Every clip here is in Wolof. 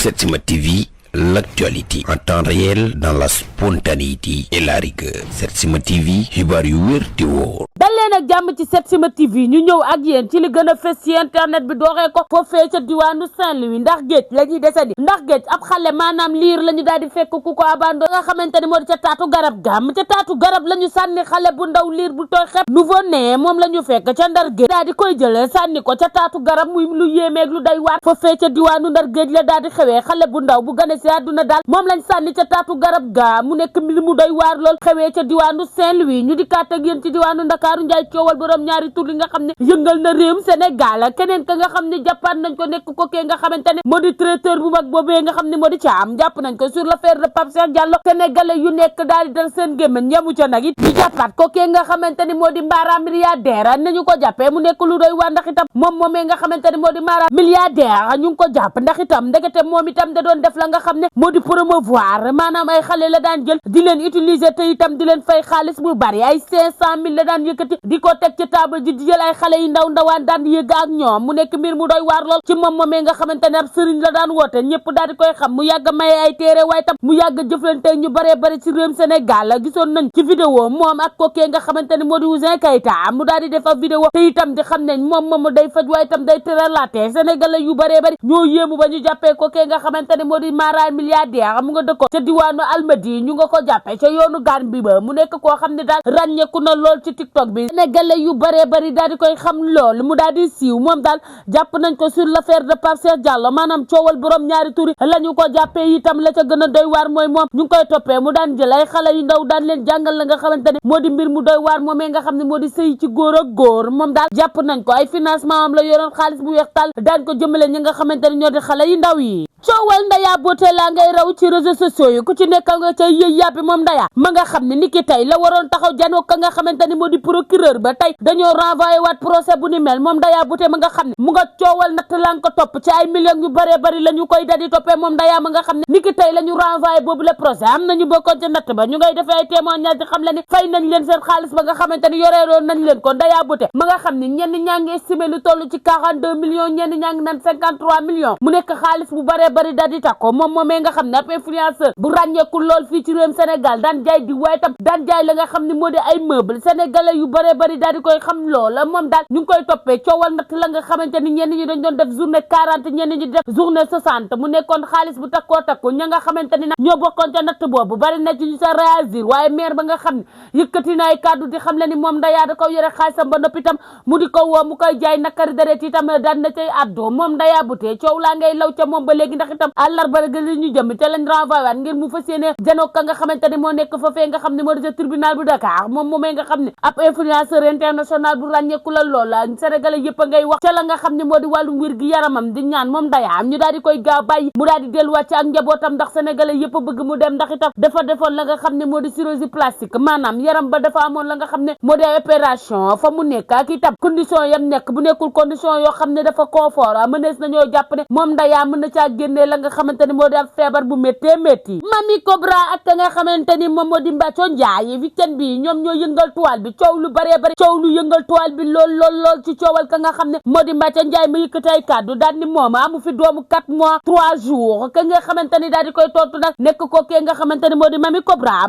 Setsima TV, l'actualité en temps réel dans la spontanéité et la rigueur. Setsima TV, xibaar yu wér te wóor. dal leen ak jàmm ci Setsima TV ñu ñëw ak yéen ci li gën a fës ci internet bi doxee ko foofee ca diwaanu Saint-Louis ndax géej la ñuy desandi ndax géej ab xale maanaam liir la ñu daal di fekk ku ko abandon nga xamante ni moo di ca taatu garab gàmm ca taatu garab la ñu sànni xale bu ndaw liir bu tooy xep nouveau né moom la ñu fekk ca ndar géej daal di koy jëlee sànni ko ca taatu garab muy lu yéemeeg lu day waar foofee ca diwaanu ndar géej la daal di xewee xale bu ndaw bu gane si àdduna daal moom lañ sànni ca taatu garab ga mu nekk mbir mu doy waar lool xewee ca diwaanu Saint-Louis ñu di kàtt ak yéen ci diwaanu Ndakaaru njaay coowal borom ñaari tur li nga xam ne yëngal na réewum Sénégal keneen ka nga xam ne jàppaat nañ ko nekk ko kee nga xamante ne moo di traiteur bu mag boobee nga xam ne moo di Thiam jàpp nañ ko sur l'affaire de Pape Cheikh Diallo sénégalais yu nekk daal di dal seen gémmiñ yamu ca nag it ñu jàppaat ko kee nga xamante ni moo di Mara milliardaire nañu ko jàppee mu nekk lu doy waar ndax itam moom moomee nga xamante ne moo di Mara milliardaire ñu ngi ko jàpp ndax itam ndekete moom itam da doon def la nga xam ne moo di promouvoir maanaam ay xale la daan jël di leen utiliser te itam di leen fay xaalis bu bari ay 500 000 la daan yëkkati di ko teg ci table ji di jël ay xale yi ndaw ndawaan daan yëgg ak ñoom mu nekk mbir mu doy waar lool ci moom moomee nga xamante ne ab sëriñ la daan woote ñëpp daal di koy xam mu yàgg maye ay téere waaye tam mu yàgg jëflante ñu baree bari ci réewum Sénégal gisoon nañ ci vidéo moom ak kookee nga xamante ne moo di Ouzin Keita mu daal di def ab vidéo te itam di xam ne moom day faj waaye itam day tëralaate sénégalais yu baree bari ñoo yéemu ba ñu jàppee kookee nga xamante ne moo di Mara milliardaire mu nga dëkkoon ca diwaanu Almadi ñu nga ko jàppee ca yoonu gaan bi ba mu nekk koo xam ne daal ràññeeku na lool ci TikTok bi sénégalais yu baree bari daal di koy xam lool mu daal di siiw moom daal jàpp nañ ko sur l'affaire de Pape Cheikh Diallo maanaam coowal borom ñaari turi la ñu ko jàppee itam la ca gën a doy waar mooy moom ñu ngi koy toppee mu daan jël ay xale yu ndaw daan leen jàngal la nga xamante ne moo di mbir mu doy waar moomee nga xam ne moo di sëy ci góor ak góor moom daal jàpp nañ ko ay financement am la yoroon xaalis bu weex tal daan ko jëmale ñi nga xamante ne ñoo di xale yu ndaw yi coowal Ndaya Beauté laa ngay raw ci réseaux sociaux yi ku ci nekk nga ca yëy yàppi moom Ndaya ma nga xam ne ni ki tey la waroon taxaw janoo ka nga xamante ni moo di procureur ba tey dañoo renvoyé waat procès bu ni mel moom Ndaya Beauté ma nga xam ne mu nga coowal natt lan ko topp ci ay millions yu bëree bëri la ñu koy dadi toppee moom Ndaya ma nga xam ne ni ki tey la ñu renvoyé boobu le procès am nañu bokkoon ca natt ba ñu ngay defee ay témoignage di xam le ni fay nañ leen seen xaalis ba nga xamante ni yoreeroon nañ leen ko Ndaya Beauté ma nga xam ne ñenn ñaa ngi estimé lu toll ci 42 millions ñenn ñaa ngi naan 53 millions mu nekk xaalis bu bëree bari daal di takko moom moomee nga xam ne ab influenceur bu ràññeeku lool fii ci réewum Sénégal daan jaay di waaye tam daan jaay la nga xam ne moo di ay meuble sénégalais yu bëree bëri daal di koy xam lool moom daal ñu ngi koy toppee coowal nag la nga xamante ni ñenn ñi dañ doon def journée 40 ñenn ñi def journée 60 mu nekkoon xaalis bu takkoo takku ña nga xamante ni nag ñoo bokkoon ca natt boobu bari na ci ñu sa réagir waaye maire ba nga xam ne yëkkati na ay kàddu di xam le ni moom Ndaya da ko yore xaalisam ba noppi itam mu di ko woo mu koy jaay nakari deret itam daan na cay addo moom Ndaya Beauté coow laa ngay law ca moom ba léegi ndax itam àllarba ga li ñu jëm te lañ renvoyé waat ngir mu fas yéene janoo ka nga xamante ne moo nekk foofee nga xam ne moo di ca tribunal bu Dakar moom moomee nga xam ne ab influenceur international bu ràññeeku la lool sénégalais yëpp a ngay wax ca la nga xam ne moo di wàllum wér gi yaramam di ñaan moom Ndaya ñu daal di koy gaaw bàyyi mu daal di delluwaat ci ak njabootam ndax sénégalais yëpp a bëgg mu dem ndax itam dafa defoon la nga xam ne moo di chirurgie plastique maanaam yaram ba dafa amoon la nga xam ne moo di opération fa mu nekk ak itam condition yam nekk bu nekkul condition yoo xam ne dafa confort mënees nañoo jàpp ne moom Ndaya mën na caa génnee la nga xamante ni moo di ab feebar bu méttee métti Mamy Cobra ak ka nga xamante ni moom moo di Mbathio Ndiaye weekend bi ñoom ñoo yëngal toile bi coow lu baree bari coow lu yëngal toile bi lool ci coowal ka nga xam ne moo di Mbathio Ndiaye ma yëkkati ay kàddu daal ni moom amu fi doomu 4 mois 3 jours ka nga xamante ni daal di koy tontu nag nekk ko kee nga xamante ni moo di Mamy Cobra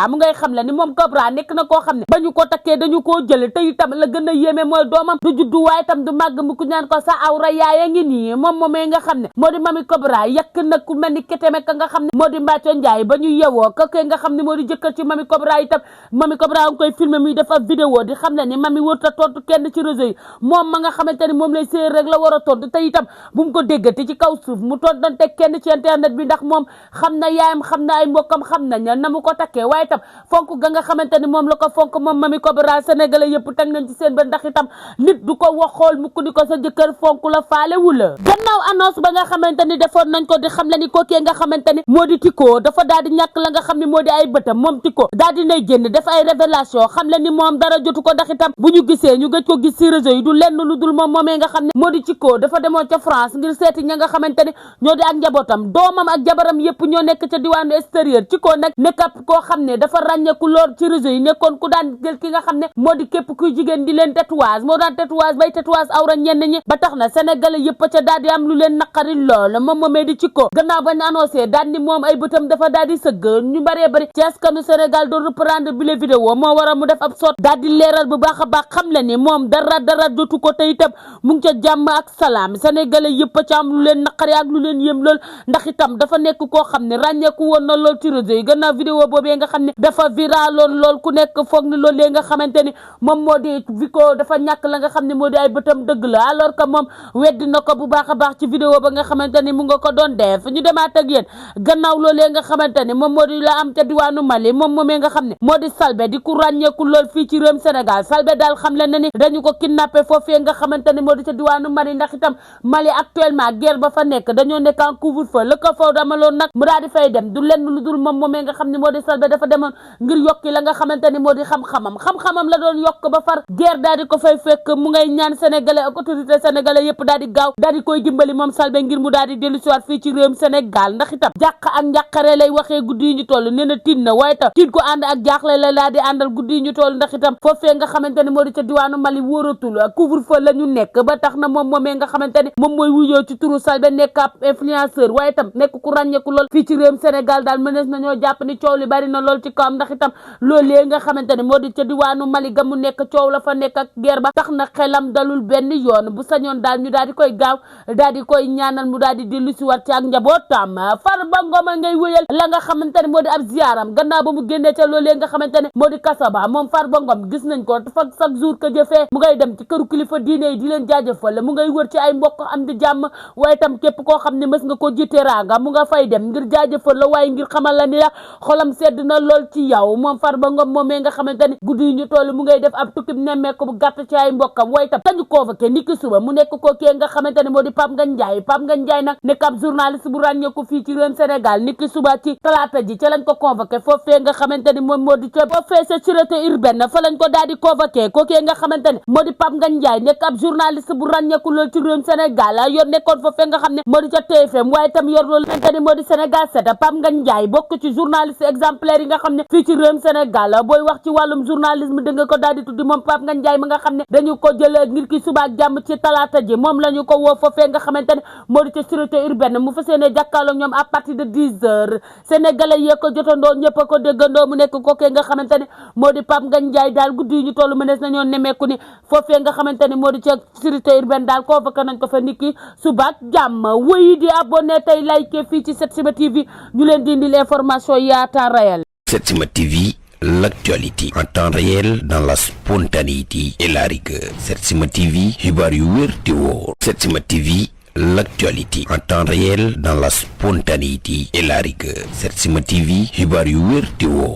mu ngay xam la ni moom Cobra nekk na koo xam ne ba ñu ko takkee dañu koo jële te itam la gën a yéeme mooy doomam du juddu waaye itam du màgg mu ku ñaan ko sa awra yaaya ngi nii moom moomee nga xam ne moo di Mamy Cobra yàq na ku mel ni keteme ka nga xam ne moo di Mbathio Ndiaye ba ñu yewoo kake nga xam ne moo di jëkkër ci Mamy Cobra itam Mamy Cobra nga koy filmer muy def ab vidéo di xam ne ni Mamy wërta tontu kenn ci réseau yi moom ma nga xamante ni moom lay séer rek la war a tontu te itam bu mu ko déggati ci kaw suuf mu tontante kenn ci internet bi ndax moom xam na yaayam xam na ay mbokkam xam nañ na mu ko takkee waaye itam fonk ga nga xamante ni moom la ko fonk moom Mamy Cobra sénégalais yëpp teg nañ ci seen ba ndax itam nit du ko waxool mukk ni ko sa jëkkër fonk la faale wu la gannaaw annonce ba nga xamante ni defoon nañ ko di xam le ni kookee nga xamante ni moo di Tyco dafa daal di ñàkk la nga xam ne moo di ay bëtam moom Tyco daal di nay génn def ay révélation xam le ni moom dara jotu ko ndax itam bu ñu gisee ñu gëj ko gis ci réseau yi du lenn lu dul moom moomee nga xam ne moo di Tyco dafa demoon ca France ngir seeti ña nga xamante ni ñoo di ak njabootam doomam ak jabaram yëpp ñoo nekk ca diwaanu extérieur Tyco nag nekk koo xam ne dafa ràññeeku lool ci réseau yi nekkoon ku daan jël ki nga xam ne moo di képp kuy jigéen di leen tatouage moo daan tatouage bay tatouage awra ñenn ñi ba tax na sénégalais yëpp ca daal di am lu leen naqari lool moom moomee di Ciko gannaaw bañ annoncé daal ni moom ay bëtam dafa daal di sëgg ñu bëree bëri ci askanu Sénégal doon reprendre bi le vidéo moo waral mu def ab sot daal di leeral bu baax a baax xam le ni moom dara jotu ko te itam mu ngi ca jàmm ak salaam sénégalais yëpp a ca am lu leen naqari ak lu leen yëm lool ndax itam dafa nekk koo xam ne ràññeeku woon na lool ci réseau yi gannaaw vidéo boobee nga xam ne dafa viraloon lool ku nekk foog ni loolu nga xamante ni moom moo di Vico dafa ñàkk la nga xam ne moo di ay bëtam dëgg la alors que moom weddi na ko bu baax a baax ci vidéo ba nga xamante ni mu nga ko doon def ñu demaat ak yéen gannaaw loolee nga xamante ni moom moo di la am ca diwaanu Mali moom moomee nga xam ne moo di Salbé di ku ràññeeku lool fii ci réewum Sénégal Salbé daal xam le na ni dañu ko kidnappé foofee nga xamante ni moo di ca diwaanu Mali ndax itam Mali actuellement guerre ba fa nekk dañoo nekk en couvre-feu la ko faw damaloon nag mu daal di fay dem du lenn lu dul moom moomee nga xam ne moo di Salbé dafa demoon ngir yokki la nga xamante ni moo di xam-xamam la doon yokk ba far guerre daal di ko fay fekk mu ngay ñaan sénégalais ak autorité sénégalais yëpp daal di gaaw daal di koy dimbali moom Salbé ngir mu daal di dellu si waat fii ci réewum Sénégal ndax itam jàq ak njàqare lay waxee guddi yi ñu toll nee na tin na waaye tam tin ko ànd ak jaaxle la daal di àndal guddi yi ñu toll ndax itam foofee nga xamante ni moo di ca diwaanu Mali wóoratul couvre-feu la ñu nekk ba tax na moom moomee nga xamante ni moom mooy wuyoo ci turu Salbé nekk ab influenceur waaye itam nekk ku ràññeeku lool fii ci réewum Sénégal daal mënees nañoo jàpp ni coow li bari na lool ci kawam ndax itam loolee nga xamante ni moo di ca diwaanu Mali ga mu nekk coow la fa nekk ak guerre ba tax na xelam dalul benn yoon bu sañoon daal ñu daal di koy gaaw daal di koy ñaanal mu daal di dellu si waat ci ak njabootam Farba Ngom a ngay wéyal la nga xamante ne moo di ab ziaram gannaaw ba mu génnee ca loolee nga xamante ne moo di kasaba moom Farba Ngom gis nañ ko fa chaque jour que jëfee mu ngay dem ci këru kilifa diine yi di leen jaajëfal mu ngay wër ci ay mbokk am di jàmm waaye tam képp koo xam ne mës nga ko jiite raanga mu nga fay dem ngir jaajëfal la waaye ngir xamal la ni la xolam sedd na lool ci yow moom Farba Ngom moomee nga xamante ni guddi yi ñu toll mu ngay def ab tukkib nemmeeku bu gàtt ci ay mbokkam waaye tam dañu convoqué ni ki suba mu nekk ko kee nga xamante ne moo di Pape Ngagne Ndiaye nag nekk ab journaliste bu ràññeeku fii ci réewum Sénégal ni ki suba ci talaata ji ca lañ ko convoqué foofee nga xamante ni moom moo di ca foofee sa sûreté urbaine fa lañ ko daal di convoqué ko kee nga xamante ne moo di Pape Ngagne Ndiaye nekk ab journaliste bu ràññeeku lool ci réewum Sénégal yor nekkoon foofee nga xam ne moo di ca TFM waaye tam yor loolu xamante ni moo di Sénégal 7 Pape Ngagne Ndiaye bokk ci journaliste exemplaire yi nga xam ne fii ci réewum Sénégal booy wax ci wàllum journalisme da nga ko daal di tuddi moom Pape Ngagne Ndiaye ma nga xam ne dañu ko jëlee ngir ki suba ak jàmm ci talaata ji moom la ñu ko woo foofee nga xamante ne moo di ca sûreté urbaine mu fas yéene jàkkaarloo ñoom à partir de 10h sénégalais yee ko jotandoo ñëpp a ko déggandoo mu nekk kookee nga xamante ne moo di Pape Ngagne Ndiaye daal guddi yi ñu toll mënees nañoo nemeeku ni foofee nga xamante ne moo di ca sûreté urbaine daal convoqué nañ ko fa niki suba ak jàmm wéy di abonné tey like fii ci Setsima TV ñu leen di indil information à temps réel. Setsima TV, l'actualité en temps réel dans la spontanéité et la rigueur. Setsima TV, xibaar yu wér te wóor. Setsima TV, l'actualité en temps réel dans la spontanéité et la rigueur. Setsima TV, xibaar yu wér te wóor.